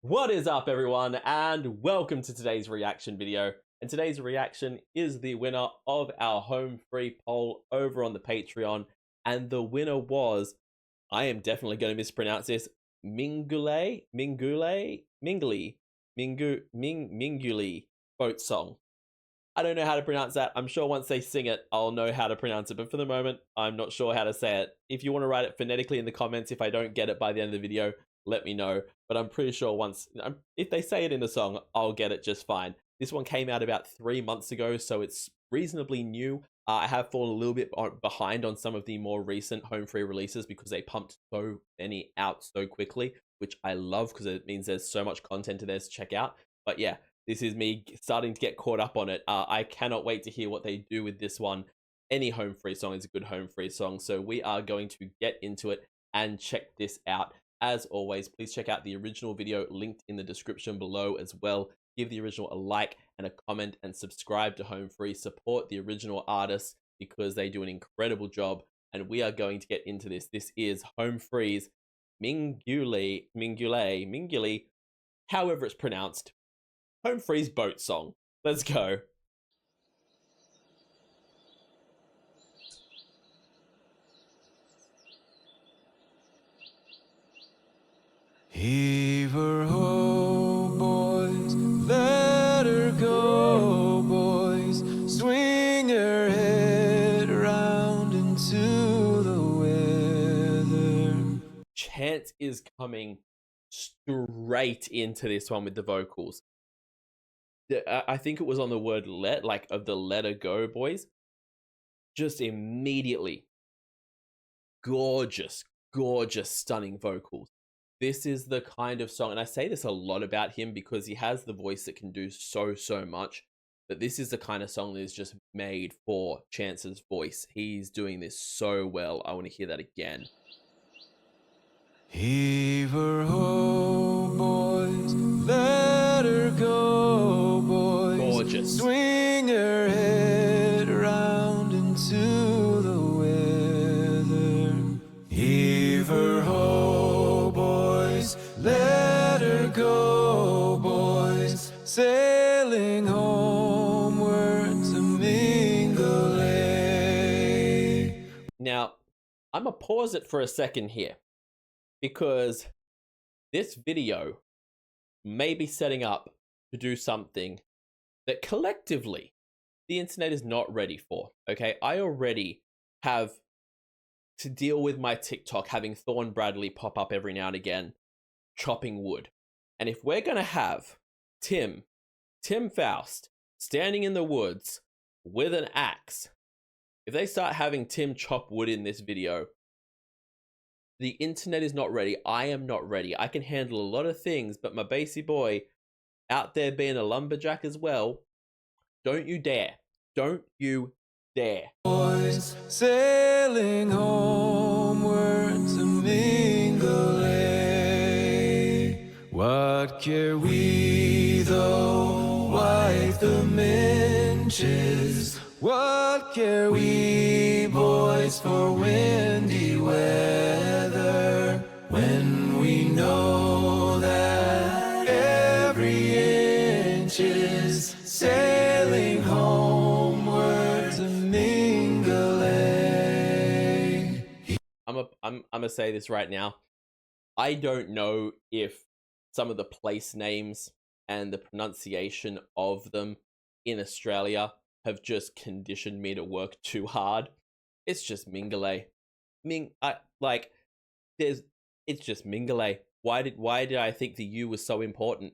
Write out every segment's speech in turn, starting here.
What is up, everyone, and welcome to today's reaction video. And today's reaction is the winner of our home free poll over on the Patreon. And the winner was, I am definitely going to mispronounce this, Mingulay boat song. I don't know how to pronounce that. I'm sure once they sing it, I'll know how to pronounce it. But for the moment, I'm not sure how to say it. If you want to write it phonetically in the comments, if I don't get it by the end of the video, let me know. But I'm pretty sure if they say it in the song, I'll get it just fine. This one came out about 3 months ago, so it's reasonably new. I have fallen a little bit behind on some of the more recent home free releases because they pumped so many out so quickly, which I love because it means there's so much content to there to check out. But yeah, this is me starting to get caught up on it. I cannot wait to hear what they do with this one. Any home free song is a good home free song, so we are going to get into it and check this out. As always, please check out the original video linked in the description below as well. Give the original a like and a comment and subscribe to Home Free. Support the original artists because they do an incredible job. And we are going to get into this. This is Home Free's Mingulay, however it's pronounced. Home Free's boat song. Let's go. Heave her ho, boys, let her go, boys, swing her head around into the weather. Chance is coming straight into this one with the vocals. I think it was on the word let, like of the let her go, boys. Just immediately. Gorgeous, stunning vocals. This is the kind of song, and I say this a lot about him because he has the voice that can do so much, but this is the kind of song that is just made for Chance's voice. He's doing this so well. I want to hear that again. Heave her ho, boys, let her go, boys. Gorgeous. Swing her head around into the weather. Heave her ho, boys, let her go, boys, sailing homeward to Mingulay. Now, I'm gonna pause it for a second here because this video may be setting up to do something that collectively the internet is not ready for. Okay, I already have to deal with my TikTok having Thorn Bradley pop up every now and again, chopping wood. And if we're gonna have Tim Faust, standing in the woods with an axe, if they start having Tim chop wood in this video, the internet is not ready. I am not ready. I can handle a lot of things, but my bassy boy out there being a lumberjack as well, don't you dare. Don't you dare. Boys sailing homeward to Mingulay. What care we though wipe the minches? What care we, boys, for windy weather, when we know that every inch is sailing homeward to Mingulay. I'm gonna say this right now. I don't know if some of the place names and the pronunciation of them in Australia have just conditioned me to work too hard. It's just Mingulay. It's just Mingulay. Why did I think the U was so important?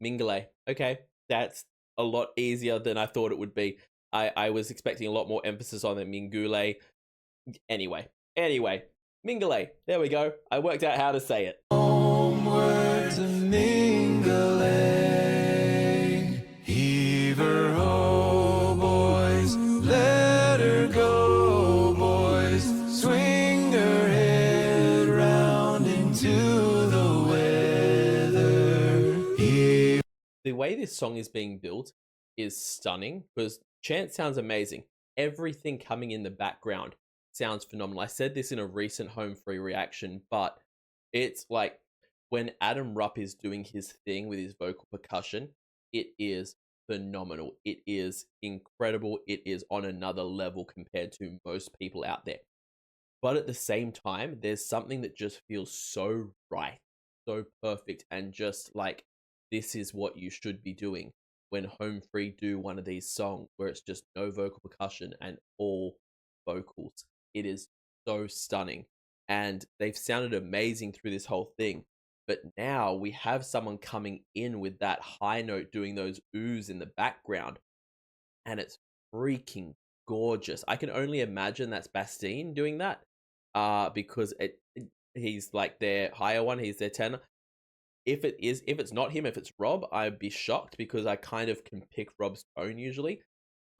Mingulay. Okay, that's a lot easier than I thought it would be. I was expecting a lot more emphasis on the Mingulay. Anyway, Mingulay. There we go. I worked out how to say it. Homeward to Mingulay. Heave her ho, boys, let her go, boys, swing her head round into the weather. The way this song is being built is stunning because Chance sounds amazing. Everything coming in the background sounds phenomenal. I said this in a recent home free reaction, but it's like when Adam Rupp is doing his thing with his vocal percussion, it is phenomenal. It is incredible. It is on another level compared to most people out there. But at the same time, there's something that just feels so right, so perfect, and just like this is what you should be doing when Home Free do one of these songs where it's just no vocal percussion and all vocals. It is so stunning. And they've sounded amazing through this whole thing. But now we have someone coming in with that high note doing those oohs in the background. And it's freaking gorgeous. I can only imagine that's Bastine doing that. Because he's like their higher one, he's their tenor. If it's not him, if it's Rob, I'd be shocked because I kind of can pick Rob's tone usually.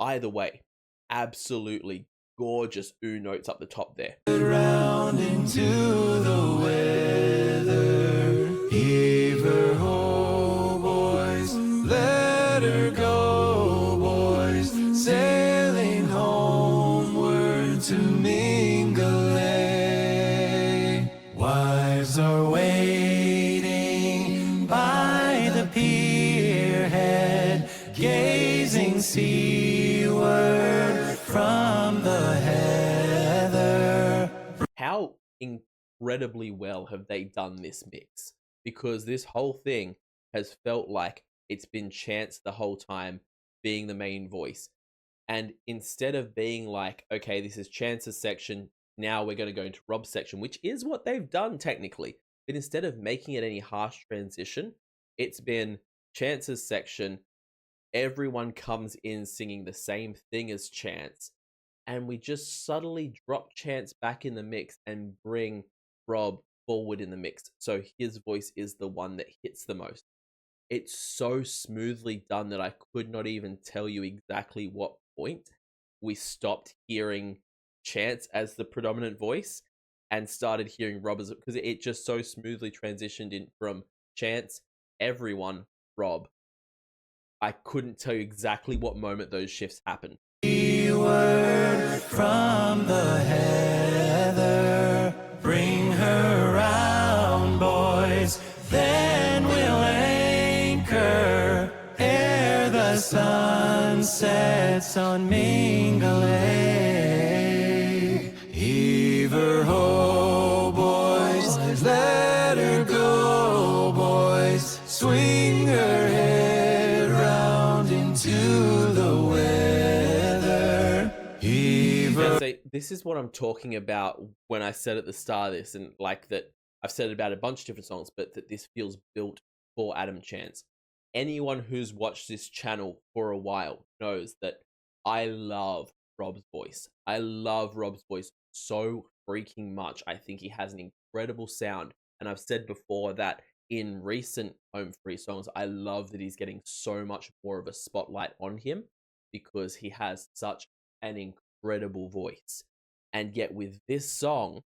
Either way, absolutely gorgeous ooh notes up the top there. Round into the weather, heave her ho, boys, let her go, boys, sailing homeward to Mingulay. Wives are waiting by the pier head, gazing seaward from the heather. How incredibly well have they done this mix? Because this whole thing has felt like it's been Chance the whole time being the main voice. And instead of being like, okay, this is Chance's section, now we're going to go into Rob's section, which is what they've done technically. But instead of making it any harsh transition, it's been Chance's section. Everyone comes in singing the same thing as Chance. And we just subtly drop Chance back in the mix and bring Rob forward in the mix. So his voice is the one that hits the most. It's so smoothly done that I could not even tell you exactly what point we stopped hearing Chance as the predominant voice and started hearing Rob as, because it just so smoothly transitioned in from Chance, everyone, Rob. I couldn't tell you exactly what moment those shifts happened. Word from the heather, bring her round, boys, then we'll anchor ere the sun sets on Mingulay. Heave her ho, boys, let her go, boys, swing her head round into the weather. Heave her. Say, this is what I'm talking about when I said at the start of this, and like that I've said it about a bunch of different songs, but that this feels built for Adam Chance. Anyone who's watched this channel for a while knows that I love Rob's voice. I love Rob's voice so freaking much. I think he has an incredible sound. And I've said before that in recent Home Free songs, I love that he's getting so much more of a spotlight on him because he has such an incredible voice. And yet with this song,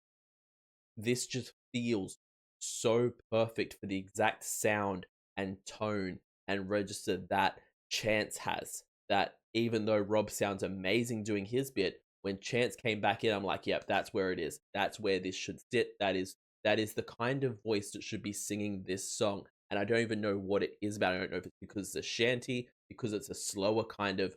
this just feels so perfect for the exact sound and tone and register that Chance has. That even though Rob sounds amazing doing his bit, when Chance came back in, I'm like, yep, that's where it is. That's where this should sit. That is the kind of voice that should be singing this song. And I don't even know what it is about. I don't know if it's because it's a shanty, because it's a slower kind of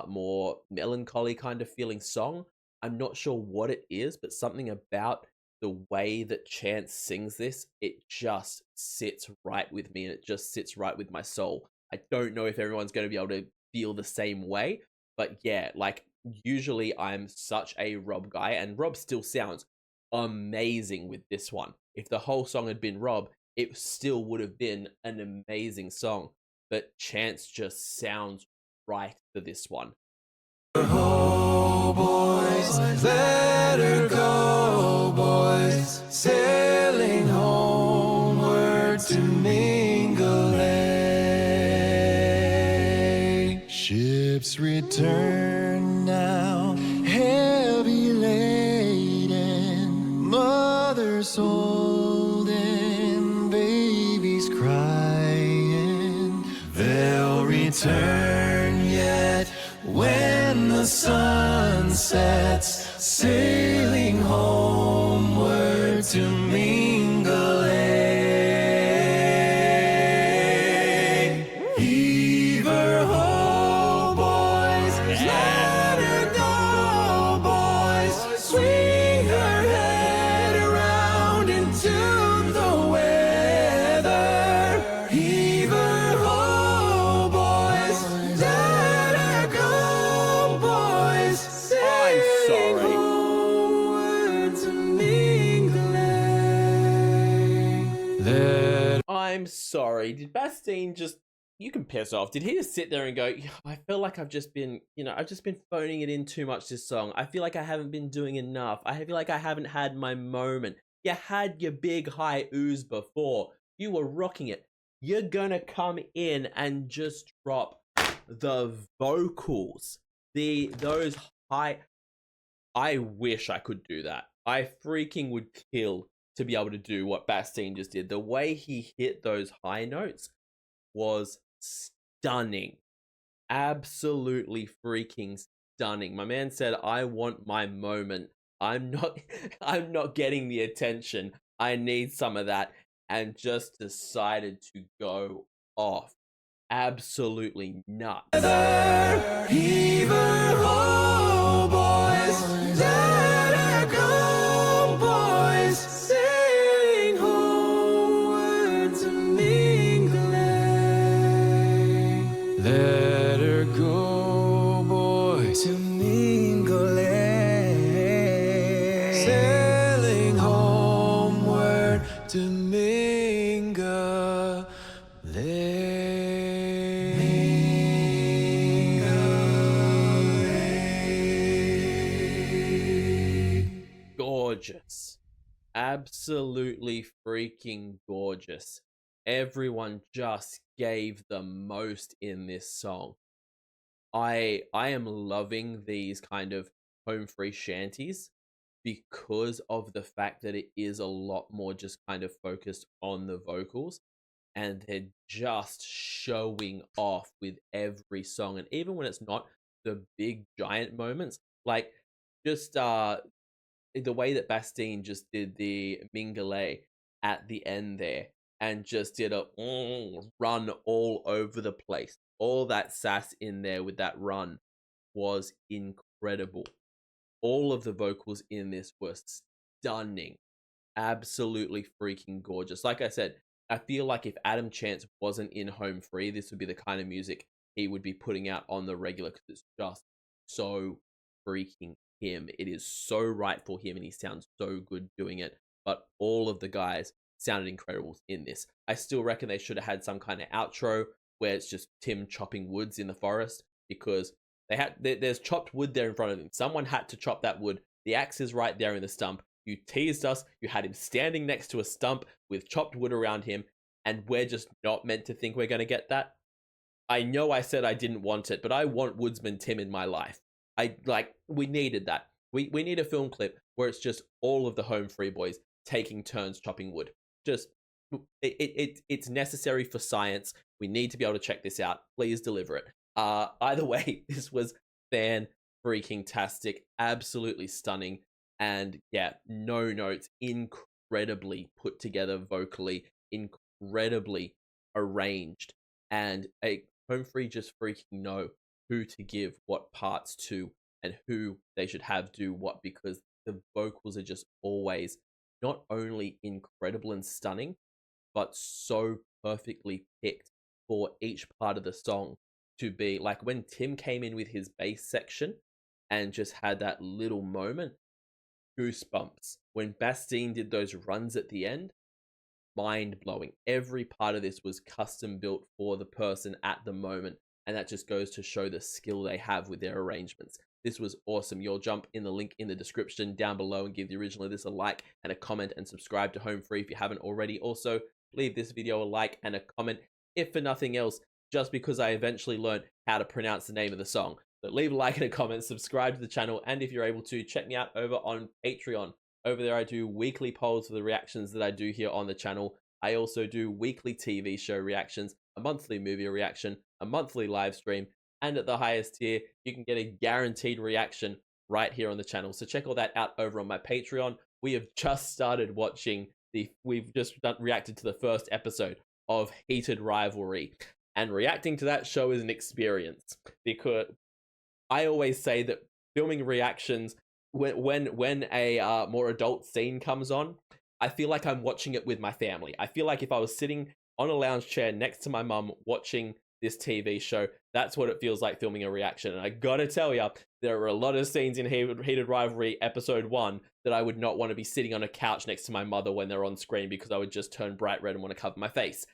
more melancholy kind of feeling song. I'm not sure what it is, but something about the way that Chance sings this, it just sits right with me and it just sits right with my soul. I don't know if everyone's going to be able to feel the same way, but yeah, like usually I'm such a Rob guy, and Rob still sounds amazing with this one. If the whole song had been Rob, it still would have been an amazing song, but Chance just sounds right for this one. Oh, boys, let her go, boys, sailing homeward to Mingulay. Ships return now, heavy laden, mothers holding, babies crying. They'll return yet when the sun sets, sailing homeward to Mingulay. I'm sorry. Did Bastien just... You can piss off. Did he just sit there and go, "Yeah, I feel like I've just been, I've just been phoning it in too much this song. I feel like I haven't been doing enough. I feel like I haven't had my moment. You had your big high ooze before. You were rocking it. You're gonna come in and just drop the vocals. Those high... I wish I could do that. I freaking would kill to be able to do what Bastien just did. The way he hit those high notes was stunning. Absolutely freaking stunning. My man said, "I want my moment. I'm not I'm not getting the attention. I need some of that," and just decided to go off. Absolutely nuts. Heave her ho, boys. Let her go, boys. Sing homeward to Mingulay. Let her go, boys, to Mingulay. Sailing homeward to Mingulay. Gorgeous. Absolutely freaking gorgeous. Everyone just gave the most in this song. I am loving these kind of home free shanties because of the fact that it is a lot more just kind of focused on the vocals, and they're just showing off with every song. And even when it's not the big giant moments, like just the way that Bastien just did the Mingulay at the end there, and just did a run all over the place. All that sass in there with that run was incredible. All of the vocals in this were stunning. Absolutely freaking gorgeous. Like I said, I feel like if Adam Chance wasn't in Home Free, this would be the kind of music he would be putting out on the regular, because it's just so freaking him. It is so right for him, and he sounds so good doing it. But all of the guys sounded incredible in this. I still reckon they should have had some kind of outro where it's just Tim chopping woods in the forest, because there's chopped wood there in front of them. Someone had to chop that wood. The axe is right there in the stump. You teased us. You had him standing next to a stump with chopped wood around him, and we're just not meant to think we're going to get that. I know I said I didn't want it, but I want Woodsman Tim in my life. We needed that. We need a film clip where it's just all of the Home Free boys taking turns chopping wood. Just it's necessary for science. We need to be able to check this out. Please deliver it. Either way, this was fan freaking tastic, absolutely stunning, and yeah, no notes, incredibly put together vocally, incredibly arranged, and a Home Free just freaking know who to give what parts to and who they should have do what, because the vocals are just always not only incredible and stunning, but so perfectly picked for each part of the song to be like when Tim came in with his bass section and just had that little moment, goosebumps. When Bastien did those runs at the end, mind blowing. Every part of this was custom built for the person at the moment, and that just goes to show the skill they have with their arrangements. This was awesome. You'll jump in the link in the description down below and give the original of this a like and a comment, and subscribe to Home Free if you haven't already. Also, leave this video a like and a comment, if for nothing else, just because I eventually learned how to pronounce the name of the song. So leave a like and a comment, subscribe to the channel, and if you're able to, check me out over on Patreon. Over there, I do weekly polls for the reactions that I do here on the channel. I also do weekly TV show reactions, a monthly movie reaction, a monthly live stream, and at the highest tier, you can get a guaranteed reaction right here on the channel. So check all that out over on my Patreon. We have just started watching reacted to the first episode of Heated Rivalry, and reacting to that show is an experience, because I always say that filming reactions, when a more adult scene comes on, I feel like I'm watching it with my family. I feel like if I was sitting on a lounge chair next to my mum watching this TV show, that's what it feels like filming a reaction. And I gotta tell you, there are a lot of scenes in Heated Rivalry episode 1 that I would not want to be sitting on a couch next to my mother when they're on screen, because I would just turn bright red and want to cover my face.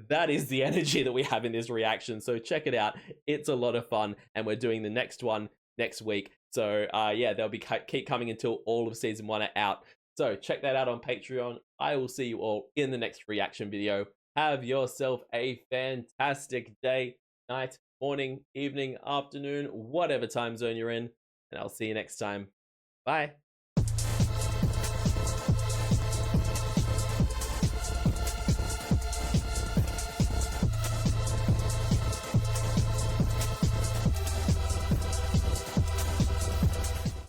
that is the energy that we have in this reaction. So check it out. It's a lot of fun, and we're doing the next one next week. So yeah, they'll be keep coming until all of season 1 are out. So check that out on Patreon. I will see you all in the next reaction video. Have yourself a fantastic day, night, morning, evening, afternoon, whatever time zone you're in, and I'll see you next time. Bye.